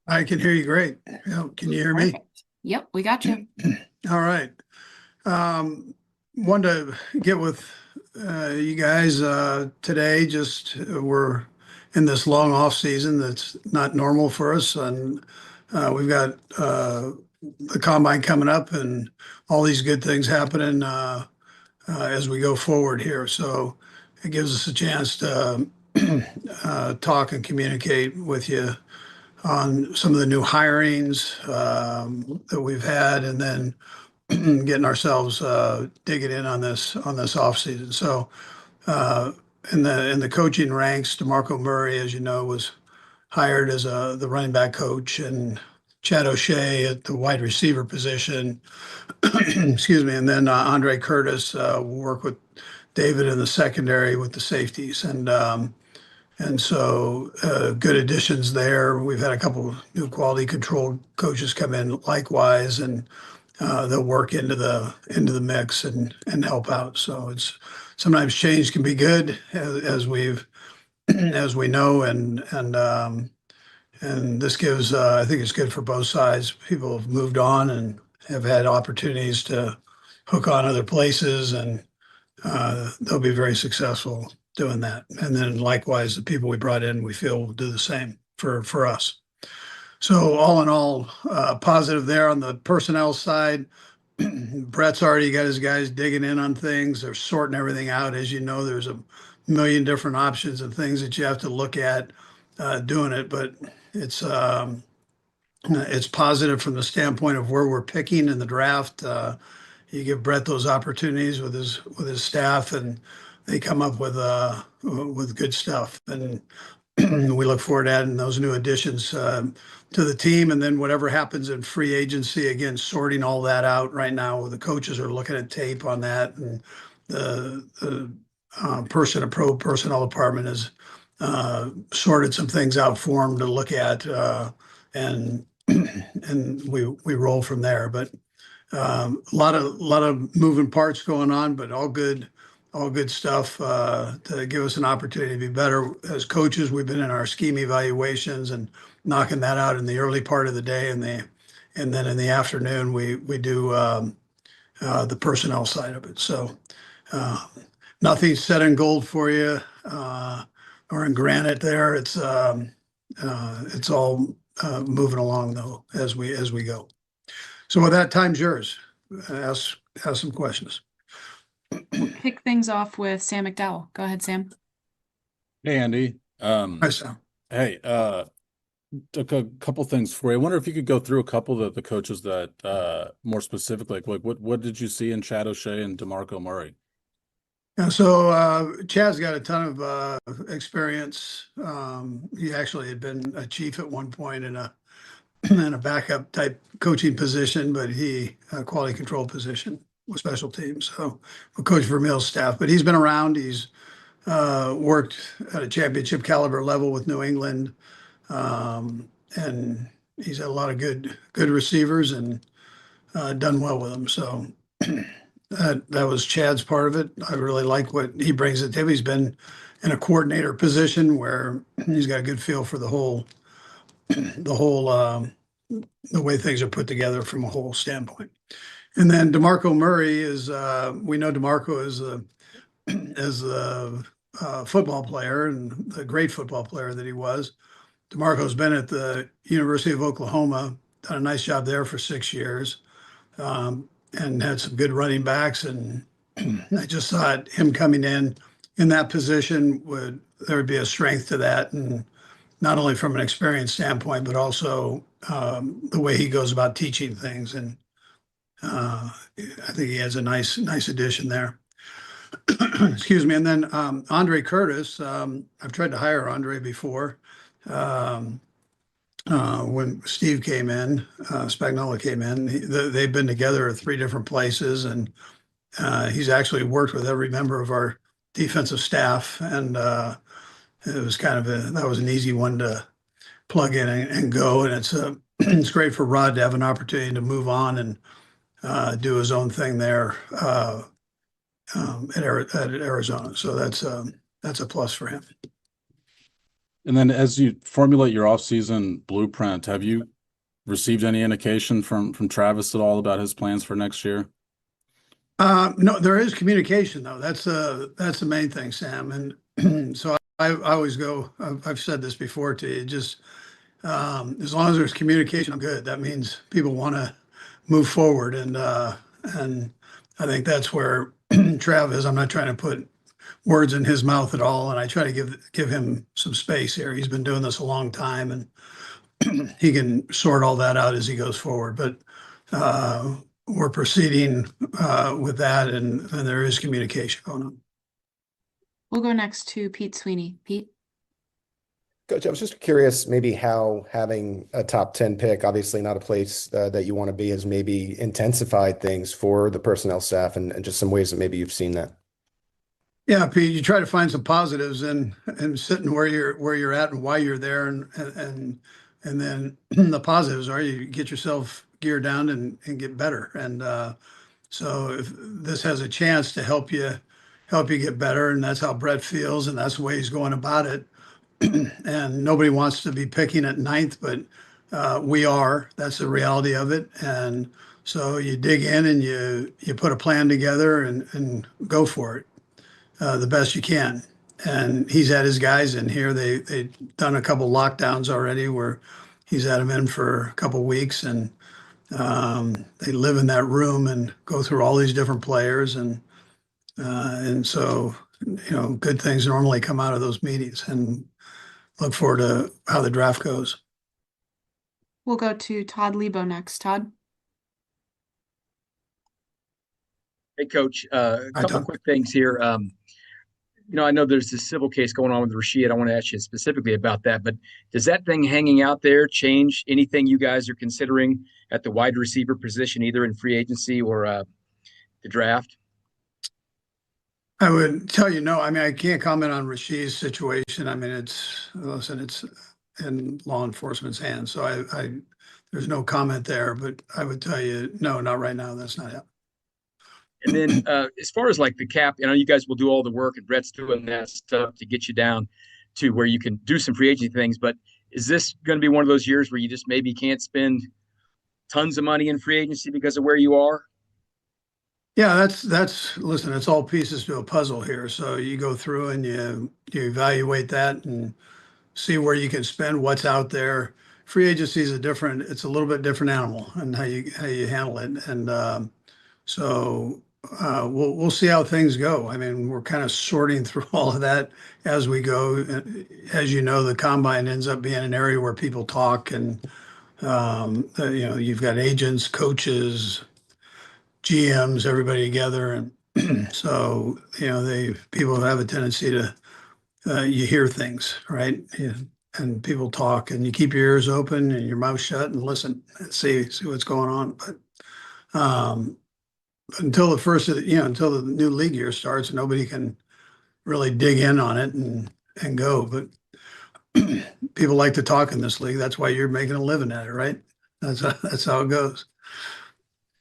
I can hear you great. Yeah, can you hear me? Perfect. Yep, we got you. All right. Um, Wanted to get with you guys today. Just we're in this long off season that's not normal for us, and we've got the combine coming up and all these good things happening as we go forward here. So it gives us a chance to talk and communicate with you on some of the new hirings that we've had, and then getting ourselves digging in on this off season. So uh, in the coaching ranks, DeMarco Murray, as you know, was hired as the running back coach, and Chad O'Shea at the wide receiver position. Excuse me, and then Andre Curtis will work with David in the secondary with the safeties, and so good additions there. We've had a couple new quality control coaches come in likewise, and they'll work into the mix and help out. So it's sometimes change can be good as we've as we know, and this gives I think it's good for both sides. People have moved on and have had opportunities to hook on other places, and they'll be very successful doing that. And then likewise, the people we brought in, we feel will do the same for us. So all in all, positive there on the personnel side. Brett's already got his guys digging in on things. They're sorting everything out. As you know, there's a million different options and things that you have to look at doing it, but it's it's positive from the standpoint of where we're picking in the draft. You give Brett those opportunities with his staff, and they come up with good stuff. And we look forward to adding those new additions to the team, and then whatever happens in free agency, again, sorting all that out right now. The coaches are looking at tape on that, and the personnel department has sorted some things out for them to look at, and and we roll from there. But a lot of moving parts going on, but all good stuff to give us an opportunity to be better as coaches. We've been in our scheme evaluations and knocking that out in the early part of the day, and then in the afternoon we do the personnel side of it. So uh, nothing's set in gold for you or in granite. There, it's all moving along though as we go. So with that, time's yours. Ask some questions. We'll kick things off with Sam McDowell. Go ahead, Sam. Hey, Andy. Hi, Sam. Hey, a couple things for you. I wonder if you could go through a couple of the coaches that more specifically, like what did you see in Chad O'Shea and DeMarco Murray? Yeah, so Chad's got a ton of experience. He actually had been a chief at one point in a in a backup type coaching position, but he quality control position with special teams. So a coach for Mills staff, but he's been around. He's worked at a championship caliber level with New England, and he's had a lot of good receivers and done well with them. So that was Chad's part of it. I really like what he brings to the table. He's been in a coordinator position where he's got a good feel for the whole the way things are put together from a whole standpoint. And then DeMarco Murray is we know DeMarco is a football player and the great football player that he was. DeMarco's been at the University of Oklahoma, done a nice job there for 6 years, and had some good running backs. And I just thought him coming in that position there would be a strength to that, and not only from an experience standpoint, but also the way he goes about teaching things. And I think he has a nice addition there. Excuse me. And then Andre Curtis, I've tried to hire Andre before. Um, when Steve came in, Spagnola came in, they've been together at three different places, and he's actually worked with every member of our defensive staff, and it was that was an easy one to plug in and go, and it's it's great for Rod to have an opportunity to move on and do his own thing there at Arizona. So that's a plus for him. And then as you formulate your off-season blueprint, have you received any indication from Travis at all about his plans for next year? No, there is communication though. That's the main thing, Sam. And so I always go, I've said this before to you, just as long as there's communication, I'm good. That means people want to move forward. And I think that's where Trav is. I'm not trying to put words in his mouth at all. And I try to give him some space here. He's been doing this a long time and he can sort all that out as he goes forward. But we're proceeding with that, and there is communication going on. We'll go next to Pete Sweeney. Pete? Coach, I was just curious maybe how having a top 10 pick, obviously not a place that you want to be, has maybe intensified things for the personnel staff and just some ways that maybe you've seen that. Yeah, Pete, you try to find some positives and sitting where you're at and why you're there, and then the positives are you get yourself geared down and get better. And so if this has a chance to help you get better, and that's how Brett feels, and that's the way he's going about it. And nobody wants to be picking at ninth, but we are. That's the reality of it. And so you dig in and you put a plan together and go for it the best you can. And he's had his guys in here. They've done a couple lockdowns already where he's had them in for a couple weeks, and they live in that room and go through all these different players. And so, good things normally come out of those meetings, and look forward to how the draft goes. We'll go to Todd Lebo next. Todd? Hey, Coach. A Hi, couple Tom. quick things here. I know there's this civil case going on with Rashid. I want to ask you specifically about that, but does that thing hanging out there change anything you guys are considering at the wide receiver position, either in free agency or the draft? I would tell you no. I mean, I can't comment on Rashid's situation. I mean, it's in law enforcement's hands, so I there's no comment there. But I would tell you no, not right now. That's not happening. And then as far as like the cap, you guys will do all the work, and Brett's doing that stuff to get you down to where you can do some free agency things. But is this going to be one of those years where you just maybe can't spend tons of money in free agency because of where you are? Yeah, listen, it's all pieces to a puzzle here. So you go through and you evaluate that and see where you can spend, what's out there. Free agency is it's a little bit different animal and how you handle it. And so we'll see how things go. I mean, we're kind of sorting through all of that as we go. As you know, the combine ends up being an area where people talk, and you've got agents, coaches, GMs, everybody together, and so people have a tendency to you hear things, right? And people talk, and you keep your ears open and your mouth shut and listen and see what's going on. But until until the new league year starts, nobody can really dig in on it and go. But people like to talk in this league. That's why you're making a living at it, right? That's how it goes.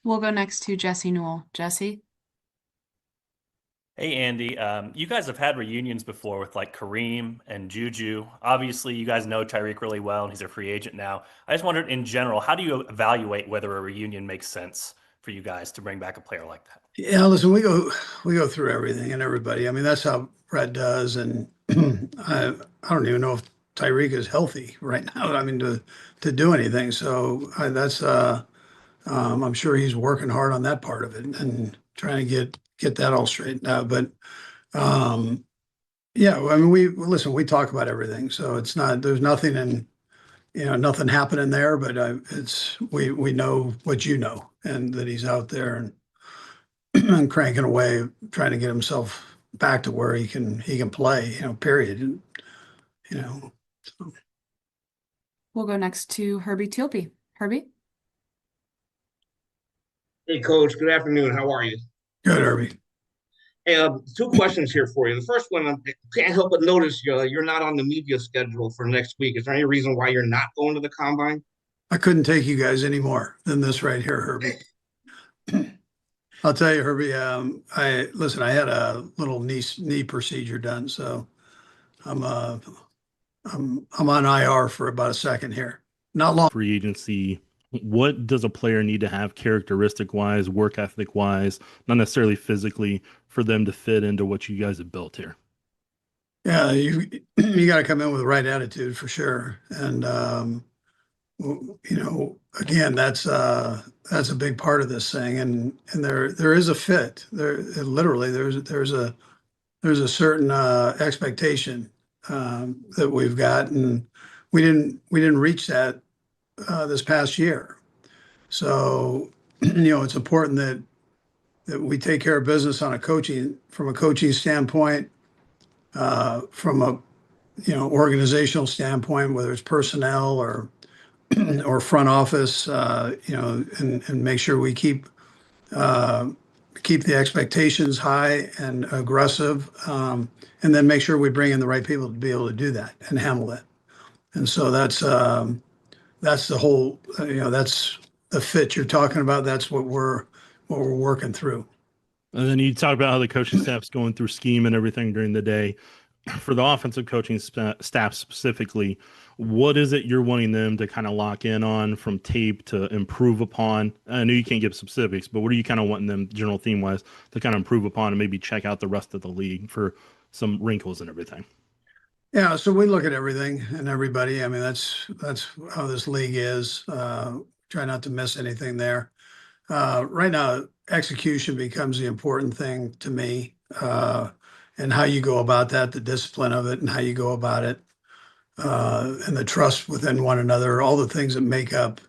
We'll go next to Jesse Newell. Jesse? Hey, Andy. You guys have had reunions before with like Kareem and Juju. Obviously, you guys know Tyreek really well, and he's a free agent now. I just wondered, in general, how do you evaluate whether a reunion makes sense for you guys to bring back a player like that? Yeah, listen, we go through everything and everybody. I mean, that's how Brett does, and I don't even know if Tyreek is healthy right now. I mean, to do anything. So I'm sure he's working hard on that part of it and trying to get that all straightened out. But yeah, I mean, we talk about everything. So there's nothing nothing happening there, but we know what you know, and that he's out there and cranking away, trying to get himself back to where he can play, period. So. We'll go next to Herbie Tealby. Herbie? Hey, Coach. Good afternoon. How are you? Good, Herbie. Hey, two questions here for you. The first one, I can't help but notice you're not on the media schedule for next week. Is there any reason why you're not going to the combine? I couldn't take you guys any more than this right here, Herbie. I'll tell you, Herbie. I had a little knee procedure done, so I'm I'm on IR for about a second here. Not long. Free agency, what does a player need to have characteristic wise, work ethic wise, not necessarily physically, for them to fit into what you guys have built here? Yeah, you got to come in with the right attitude for sure. And again, that's a big part of this thing. And there is a fit. Literally there's a certain expectation that we've got, and we didn't reach that this past year. So it's important that we take care of business from a coaching standpoint, from a organizational standpoint, whether it's personnel or or front office, and make sure we keep the expectations high and aggressive, and then make sure we bring in the right people to be able to do that and handle that. And so that's the whole, that's the fit you're talking about. That's what we're working through. And then you talk about how the coaching staff's going through scheme and everything during the day. For the offensive coaching staff specifically, what is it you're wanting them to kind of lock in on from tape to improve upon? I know you can't give specifics, but what are you kind of wanting them, general theme wise, to kind of improve upon and maybe check out the rest of the league for some wrinkles and everything? Yeah, so we look at everything and everybody. I mean, that's how this league is. Try not to miss anything there. Right now, execution becomes the important thing to me, and how you go about that, the discipline of it, and how you go about it, and the trust within one another, all the things that make up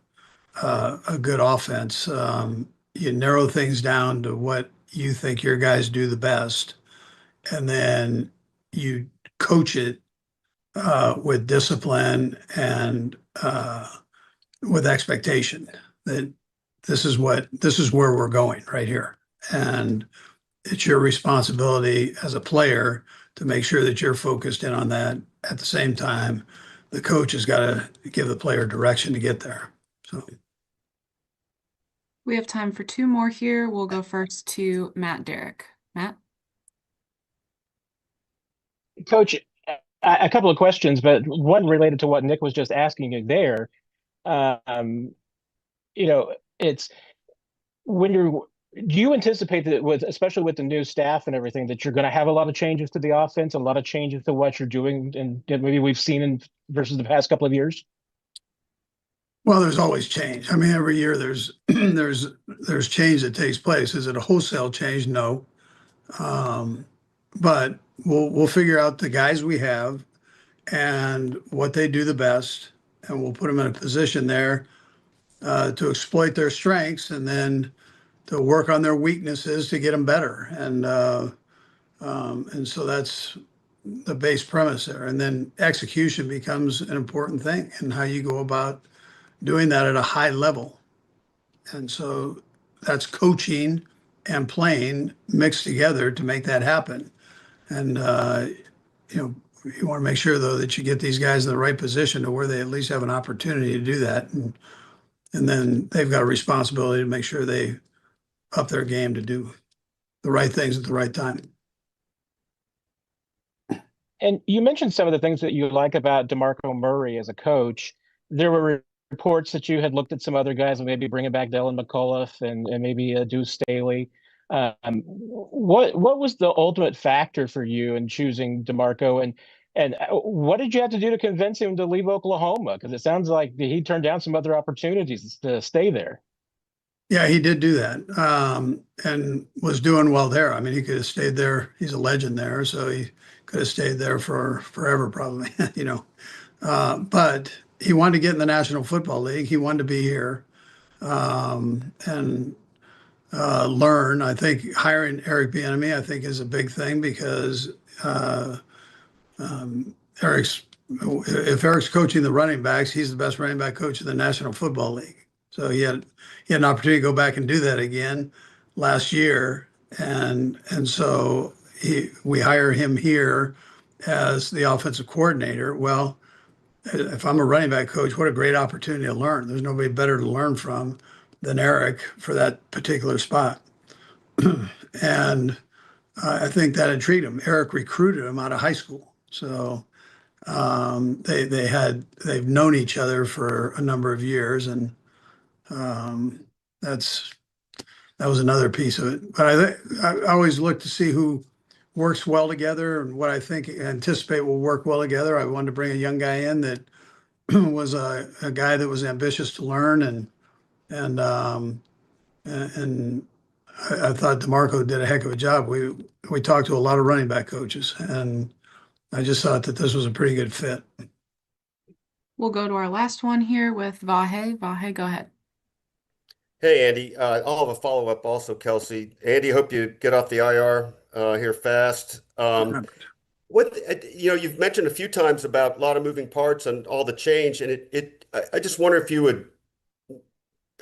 a good offense. You narrow things down to what you think your guys do the best, and then you coach it with discipline and with expectation that this is where we're going right here. And it's your responsibility as a player to make sure that you're focused in on that. At the same time, the coach has got to give the player direction to get there. So We have time for two more here. We'll go first to Matt Derrick. Matt? Coach, a couple of questions, but one related to what Nick was just asking you there. It's do you anticipate that especially with the new staff and everything, that you're going to have a lot of changes to the offense, a lot of changes to what you're doing, and maybe we've seen versus the past couple of years? Well, there's always change. I mean, every year there's change that takes place. Is it a wholesale change? No. But we'll figure out the guys we have and what they do the best, and we'll put them in a position there to exploit their strengths, and then to work on their weaknesses to get them better. And so that's the base premise there. And then execution becomes an important thing, and how you go about doing that at a high level. And so that's coaching and playing mixed together to make that happen. And you want to make sure though that you get these guys in the right position to where they at least have an opportunity to do that. And then they've got a responsibility to make sure they up their game to do the right things at the right time. And you mentioned some of the things that you like about DeMarco Murray as a coach. There were reports that you had looked at some other guys and maybe bringing back Dylan McCullough and maybe Deuce Staley. What was the ultimate factor for you in choosing DeMarco, and what did you have to do to convince him to leave Oklahoma? Because it sounds like he turned down some other opportunities to stay there. Yeah, he did do that, and was doing well there. I mean, he could have stayed there. He's a legend there, so he could have stayed there for forever, probably. But he wanted to get in the National Football League. He wanted to be here, and learn. I think hiring Eric Bieniemy, I think, is a big thing, because if Eric's coaching the running backs, he's the best running back coach in the National Football League. So he had an opportunity to go back and do that again last year, and so we hire him here as the offensive coordinator. Well, if I'm a running back coach, what a great opportunity to learn. There's nobody better to learn from than Eric for that particular spot. And I think that intrigued him. Eric recruited him out of high school. So They've known each other for a number of years, and that was another piece of it. But I always look to see who works well together and what I think anticipate will work well together. I wanted to bring a young guy in that was a guy that was ambitious to learn, and I thought DeMarco did a heck of a job. We talked to a lot of running back coaches, and I just thought that this was a pretty good fit. We'll go to our last one here with Vahe. Vahe, go ahead. Hey, Andy. I'll have a follow-up also, Kelsey. Andy, hope you get off the IR here fast. You've mentioned a few times about a lot of moving parts and all the change, and I just wonder if you would,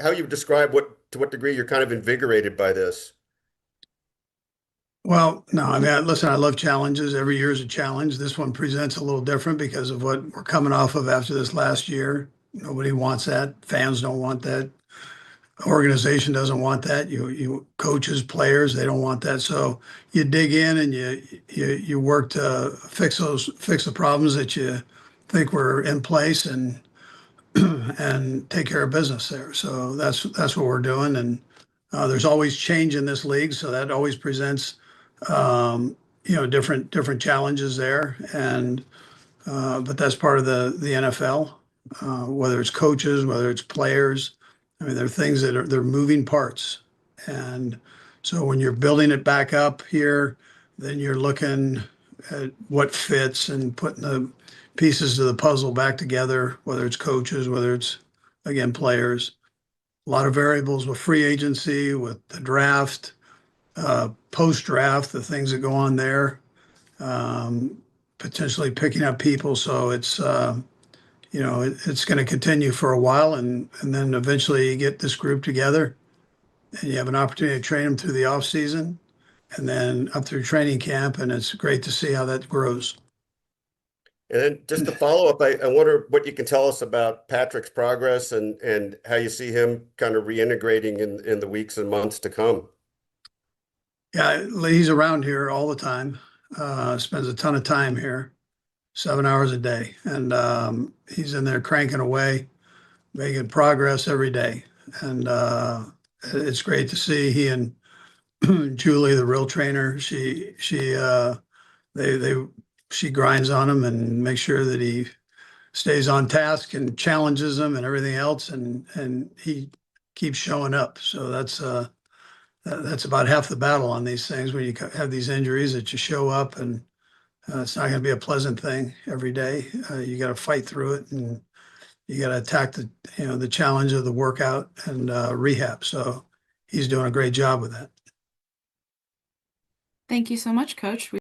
how you would describe to what degree you're kind of invigorated by this. Well, no, I mean, listen, I love challenges. Every year is a challenge. This one presents a little different because of what we're coming off of after this last year. Nobody wants that. Fans don't want that. Organization doesn't want that. You coaches, players, they don't want that. So you dig in and you work to fix the problems that you think were in place and and take care of business there. So that's what we're doing. And there's always change in this league, so that always presents different challenges there. And but that's part of the NFL. Whether it's coaches, whether it's players. I mean, there are things they're moving parts. And so when you're building it back up here, then you're looking at what fits and putting the pieces of the puzzle back together, whether it's coaches, whether it's, again, players. A lot of variables with free agency, with the draft, post-draft, the things that go on there, potentially picking up people. So it's going to continue for a while, and then eventually you get this group together and you have an opportunity to train them through the off season and then up through training camp. And it's great to see how that grows. And then just to follow up, I wonder what you can tell us about Patrick's progress and how you see him kind of reintegrating in the weeks and months to come. Yeah, he's around here all the time, spends a ton of time here. 7 hours a day. And he's in there cranking away, making progress every day. And it's great to see he and Julie, the real trainer, she grinds on him and makes sure that he stays on task and challenges him and everything else. And he keeps showing up. So that's about half the battle on these things when you have these injuries, that you show up, and it's not going to be a pleasant thing every day. You got to fight through it, and you got to attack the challenge of the workout and rehab. So he's doing a great job with that. Thank you so much, Coach.